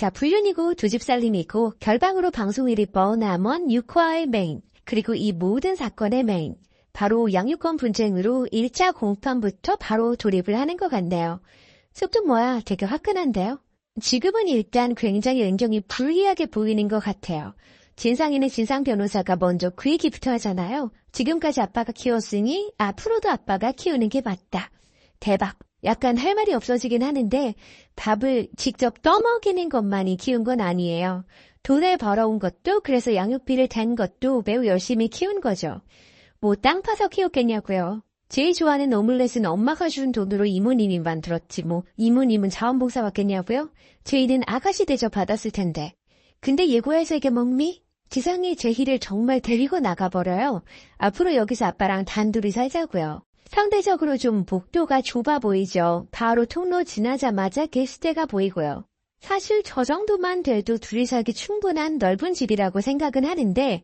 자, 불륜이고 두 집 살림이고 결방으로 방송일이 뻔함은 6화의 메인, 그리고 이 모든 사건의 메인, 바로 양육권 분쟁으로 1차 공판부터 바로 돌입을 하는 것 같네요. 속도 뭐야, 되게 화끈한데요. 지금은 일단 굉장히 은경이 불리하게 보이는 것 같아요. 진상인의 진상 변호사가 먼저 그 얘기부터 하잖아요. 지금까지 아빠가 키웠으니 앞으로도 아빠가 키우는 게 맞다. 대박. 약간 할 말이 없어지긴 하는데 밥을 직접 떠먹이는 것만이 키운 건 아니에요. 돈을 벌어온 것도, 그래서 양육비를 댄 것도 매우 열심히 키운 거죠. 뭐 땅 파서 키웠겠냐고요. 제일 좋아하는 오믈렛은 엄마가 준 돈으로 이모님이 만들었지 뭐 이모님은 자원봉사 받겠냐고요? 저희는 아가씨 대접 받았을 텐데. 근데 예고해서 이게 뭡니? 지상이 제희를 정말 데리고 나가버려요. 앞으로 여기서 아빠랑 단둘이 살자고요. 상대적으로 좀 복도가 좁아 보이죠. 바로 통로 지나자마자 게스트가 보이고요. 사실 저 정도만 돼도 둘이 살기 충분한 넓은 집이라고 생각은 하는데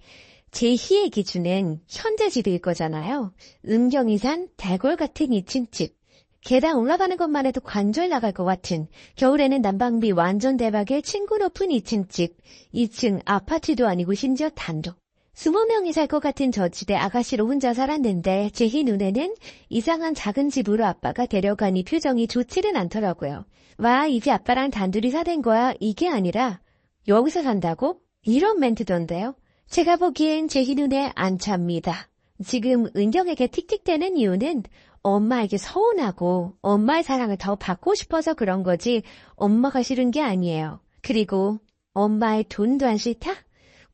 제희의 기준은 현재 집일 거잖아요. 은경이 산 대골 같은 2층 집. 계단 올라가는 것만 해도 관절 나갈 것 같은, 겨울에는 난방비 완전 대박의 층고 높은 2층 집. 2층 아파트도 아니고 심지어 단독. 20명이 살 것 같은 저 집에 아가씨로 혼자 살았는데 제희 눈에는 이상한 작은 집으로 아빠가 데려가니 표정이 좋지는 않더라고요. 와, 이제 아빠랑 단둘이 사는 거야, 이게 아니라 여기서 산다고? 이런 멘트던데요. 제가 보기엔 제희 눈에 안 찹니다. 지금 은경에게 틱틱대는 이유는 엄마에게 서운하고 엄마의 사랑을 더 받고 싶어서 그런 거지 엄마가 싫은 게 아니에요. 그리고 엄마의 돈도 안 싫다?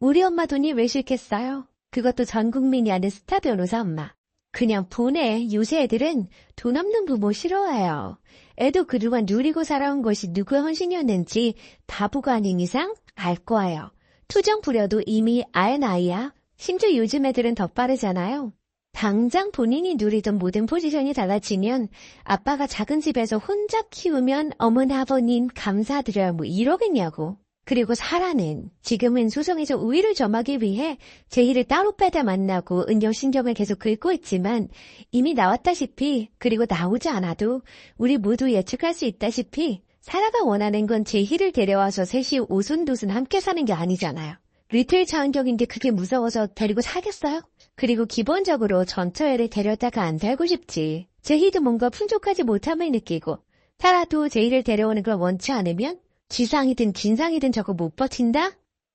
우리 엄마 돈이 왜 싫겠어요? 그것도 전 국민이 아는 스타 변호사 엄마. 그냥 보내. 요새 애들은 돈 없는 부모 싫어해요. 애도 그동안 누리고 살아온 것이 누구의 헌신이었는지 바보가 아닌 이상 알 거예요. 투정 부려도 이미 알 나이야. 심지어 요즘 애들은 더 빠르잖아요. 당장 본인이 누리던 모든 포지션이 달라지면 아빠가 작은 집에서 혼자 키우면 어머나 아버님 감사드려요 뭐 이러겠냐고. 그리고 사라는 지금은 소송에서 우위를 점하기 위해 제희를 따로 빼다 만나고 은경 신경을 계속 긁고 있지만 이미 나왔다시피, 그리고 나오지 않아도 우리 모두 예측할 수 있다시피 사라가 원하는 건 제희를 데려와서 셋이 오손도손 함께 사는 게 아니잖아요. 리틀 차은경인데 그게 무서워서 데리고 살겠어요? 그리고 기본적으로 전처애를 데려다가 안 살고 싶지. 제희도 뭔가 풍족하지 못함을 느끼고 사라도 제희를 데려오는 걸 원치 않으면 지상이든 진상이든 저거 못 버틴다?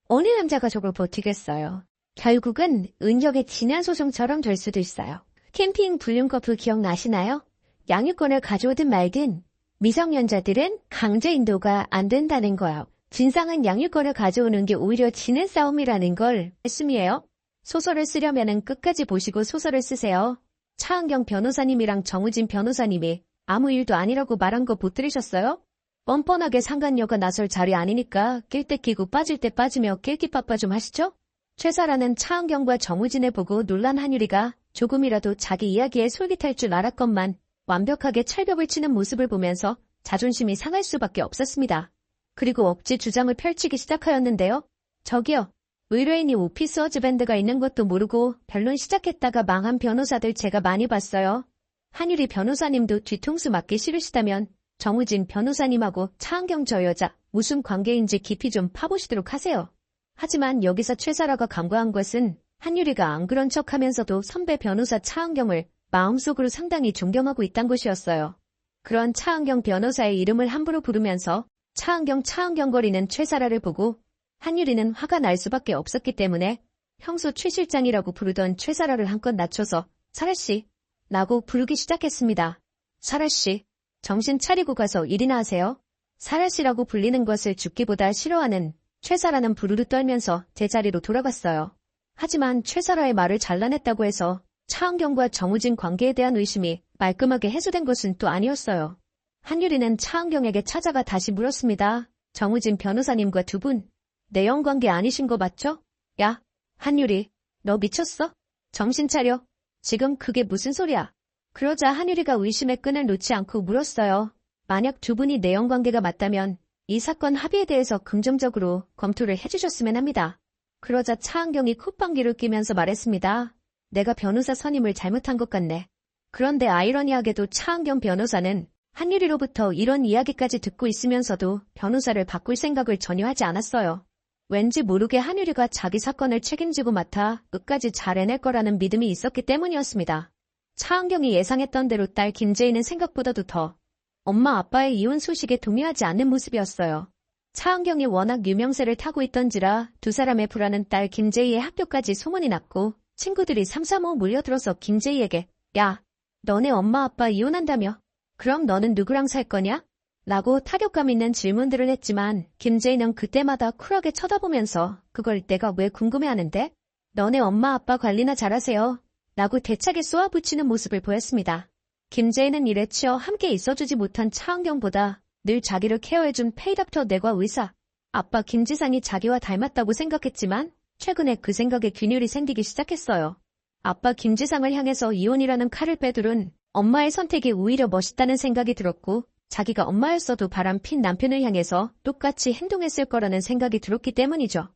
어느 남자가 저걸 버티겠어요. 결국은 은경의 지난 소송처럼 될 수도 있어요. 캠핑 불륜 커플 기억나시나요? 양육권을 가져오든 말든 미성년자들은 강제 인도가 안 된다는 거예요. 진상은 양육권을 가져오는 게 오히려 지는 싸움이라는 걸 말씀이에요. 소설을 쓰려면은 끝까지 보시고 소설을 쓰세요. 차은경 변호사님이랑 정우진 변호사님이 아무 일도 아니라고 말한 거 못 들으셨어요? 뻔뻔하게 상간녀가 나설 자리 아니니까 낄 때 끼고 빠질 때 빠지며 낄끼빠빠 좀 하시죠? 최사라는 차은경과 정우진을 보고 놀란 한유리가 조금이라도 자기 이야기에 솔깃할 줄 알았건만 완벽하게 찰벽을 치는 모습을 보면서 자존심이 상할 수밖에 없었습니다. 그리고 억지 주장을 펼치기 시작하였는데요. 저기요. 의뢰인이 오피스 허즈밴드가 있는 것도 모르고 변론 시작했다가 망한 변호사들 제가 많이 봤어요. 한유리 변호사님도 뒤통수 맞기 싫으시다면 정우진 변호사님하고 차은경 저 여자 무슨 관계인지 깊이 좀 파보시도록 하세요. 하지만 여기서 최사라가 간과한 것은 한유리가 안 그런 척하면서도 선배 변호사 차은경을 마음속으로 상당히 존경하고 있단 것이었어요. 그런 차은경 변호사의 이름을 함부로 부르면서 차은경거리는 최사라를 보고 한유리는 화가 날 수밖에 없었기 때문에 평소 최 실장이라고 부르던 최사라를 한껏 낮춰서 사라씨 라고 부르기 시작했습니다. 사라씨. 정신 차리고 가서 일이나 하세요. 사라씨라고 불리는 것을 죽기보다 싫어하는 최사라는 부르르 떨면서 제자리로 돌아갔어요. 하지만 최사라의 말을 잘라냈다고 해서 차은경과 정우진 관계에 대한 의심이 말끔하게 해소된 것은 또 아니었어요. 한유리는 차은경에게 찾아가 다시 물었습니다. 정우진 변호사님과 두 분 내연관계 아니신 거 맞죠? 야, 한유리, 너 미쳤어? 정신 차려. 지금 그게 무슨 소리야? 그러자 한유리가 의심의 끈을 놓지 않고 물었어요. 만약 두 분이 내연관계가 맞다면 이 사건 합의에 대해서 긍정적으로 검토를 해주셨으면 합니다. 그러자 차은경이 콧방귀를 뀌면서 말했습니다. 내가 변호사 선임을 잘못한 것 같네. 그런데 아이러니하게도 차은경 변호사는 한유리로부터 이런 이야기까지 듣고 있으면서도 변호사를 바꿀 생각을 전혀 하지 않았어요. 왠지 모르게 한유리가 자기 사건을 책임지고 맡아 끝까지 잘 해낼 거라는 믿음이 있었기 때문이었습니다. 차은경이 예상했던 대로 딸 김재희는 생각보다도 더 엄마 아빠의 이혼 소식에 동요하지 않는 모습이었어요. 차은경이 워낙 유명세를 타고 있던지라 두 사람의 불안은 딸 김재희의 학교까지 소문이 났고 친구들이 삼삼오오 몰려들어서 김재희에게 야, 너네 엄마 아빠 이혼한다며? 그럼 너는 누구랑 살 거냐? 라고 타격감 있는 질문들을 했지만 김재희는 그때마다 쿨하게 쳐다보면서 그걸 내가 왜 궁금해하는데? 너네 엄마 아빠 관리나 잘하세요. 라고 대차게 쏘아붙이는 모습을 보였습니다. 김재희는 일에 치여 함께 있어주지 못한 차은경보다 늘 자기를 케어해준 페이닥터 내과 의사, 아빠 김지상이 자기와 닮았다고 생각했지만 최근에 그 생각에 균열이 생기기 시작했어요. 아빠 김지상을 향해서 이혼이라는 칼을 빼두른 엄마의 선택이 오히려 멋있다는 생각이 들었고 자기가 엄마였어도 바람핀 남편을 향해서 똑같이 행동했을 거라는 생각이 들었기 때문이죠.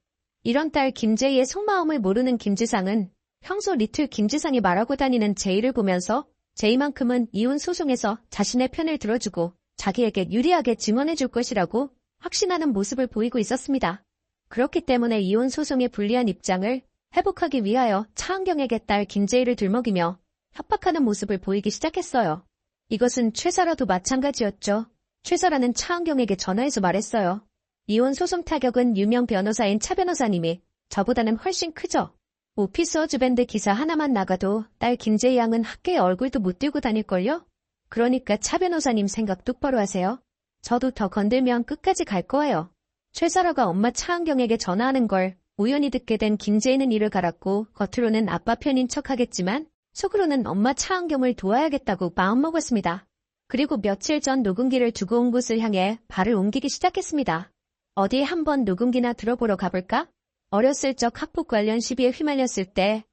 이런 딸 김재희의 속마음을 모르는 김지상은 평소 리틀 김지상이 말하고 다니는 제이를 보면서 제이만큼은 이혼 소송에서 자신의 편을 들어주고 자기에게 유리하게 증언해줄 것이라고 확신하는 모습을 보이고 있었습니다. 그렇기 때문에 이혼 소송에 불리한 입장을 회복하기 위하여 차은경에게 딸 김재희를 들먹이며 협박하는 모습을 보이기 시작했어요. 이것은 최사라도 마찬가지였죠. 최사라는 차은경에게 전화해서 말했어요. 이혼 소송 타격은 유명 변호사인 차 변호사님이 저보다는 훨씬 크죠. 오피스 어즈밴드 기사 하나만 나가도 딸 김재희 양은 학교에 얼굴도 못 들고 다닐걸요? 그러니까 차 변호사님 생각 똑바로 하세요. 저도 더 건들면 끝까지 갈 거예요. 최사라가 엄마 차은경에게 전화하는 걸 우연히 듣게 된 김재희는 이를 갈았고 겉으로는 아빠 편인 척하겠지만 속으로는 엄마 차은경을 도와야겠다고 마음먹었습니다. 그리고 며칠 전 녹음기를 두고 온 곳을 향해 발을 옮기기 시작했습니다. 어디 한번 녹음기나 들어보러 가볼까? 어렸을 적 학폭 관련 시비에 휘말렸을 때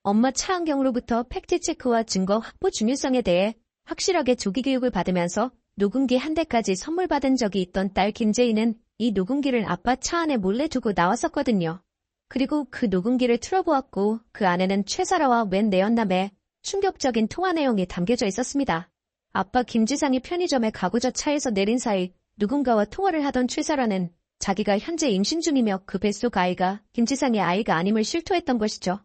엄마 차은경으로부터 팩트체크와 증거 확보 중요성에 대해 확실하게 조기 교육을 받으면서 녹음기 한 대까지 선물 받은 적이 있던 딸 김재희는 이 녹음기를 아빠 차 안에 몰래 두고 나왔었거든요. 그리고 그 녹음기를 틀어보았고 그 안에는 최사라와 웬 내연남의 충격적인 통화 내용이 담겨져 있었습니다. 아빠 김지상이 편의점에 가고자 차에서 내린 사이 누군가와 통화를 하던 최사라는 자기가 현재 임신 중이며 그 뱃속 아이가 김지상의 아이가 아님을 실토했던 것이죠.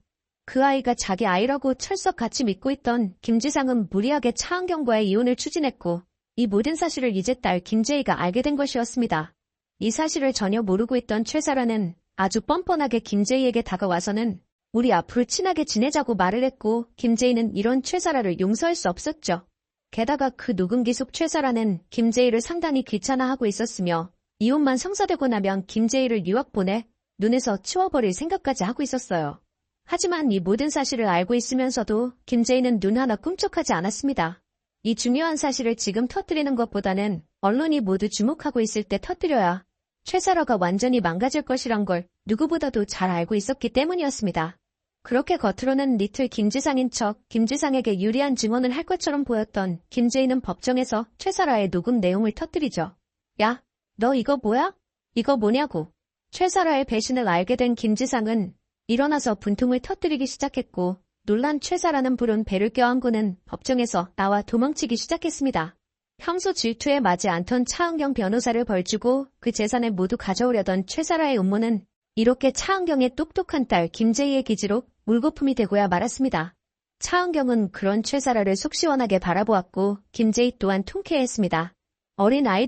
그 아이가 자기 아이라고 철석같이 믿고 있던 김지상은 무리하게 차은경과의 이혼을 추진했고 이 모든 사실을 이제 딸 김재희가 알게 된 것이었습니다. 이 사실을 전혀 모르고 있던 최사라는 아주 뻔뻔하게 김재희에게 다가와서는 우리 앞으로 친하게 지내자고 말을 했고 김재희는 이런 최사라를 용서할 수 없었죠. 게다가 그 녹음기 속 최사라는 김재희를 상당히 귀찮아하고 있었으며 이혼만 성사되고 나면 김재희를 유학 보내 눈에서 치워버릴 생각까지 하고 있었어요. 하지만 이 모든 사실을 알고 있으면서도 김재희는 눈 하나 꿈쩍하지 않았습니다. 이 중요한 사실을 지금 터뜨리는 것보다는 언론이 모두 주목하고 있을 때 터뜨려야 최사라가 완전히 망가질 것이란 걸 누구보다도 잘 알고 있었기 때문이었습니다. 그렇게 겉으로는 리틀 김지상인 척 김지상에게 유리한 증언을 할 것처럼 보였던 김재희는 법정에서 최사라의 녹음 내용을 터뜨리죠. 야, 너 이거 뭐야? 이거 뭐냐고. 최사라의 배신을 알게 된 김지상은 일어나서 분통을 터뜨리기 시작했고 놀란 최사라는 불은 배를 껴안고는 법정에서 나와 도망치기 시작했습니다. 평소 질투에 맞지 않던 차은경 변호사를 벌주고 그 재산을 모두 가져오려던 최사라의 음모는 이렇게 차은경의 똑똑한 딸 김재희의 기지로 물거품이 되고야 말았습니다. 차은경은 그런 최사라를 속 시원하게 바라보았고 김재희 또한 통쾌했습니다. 어린 아이들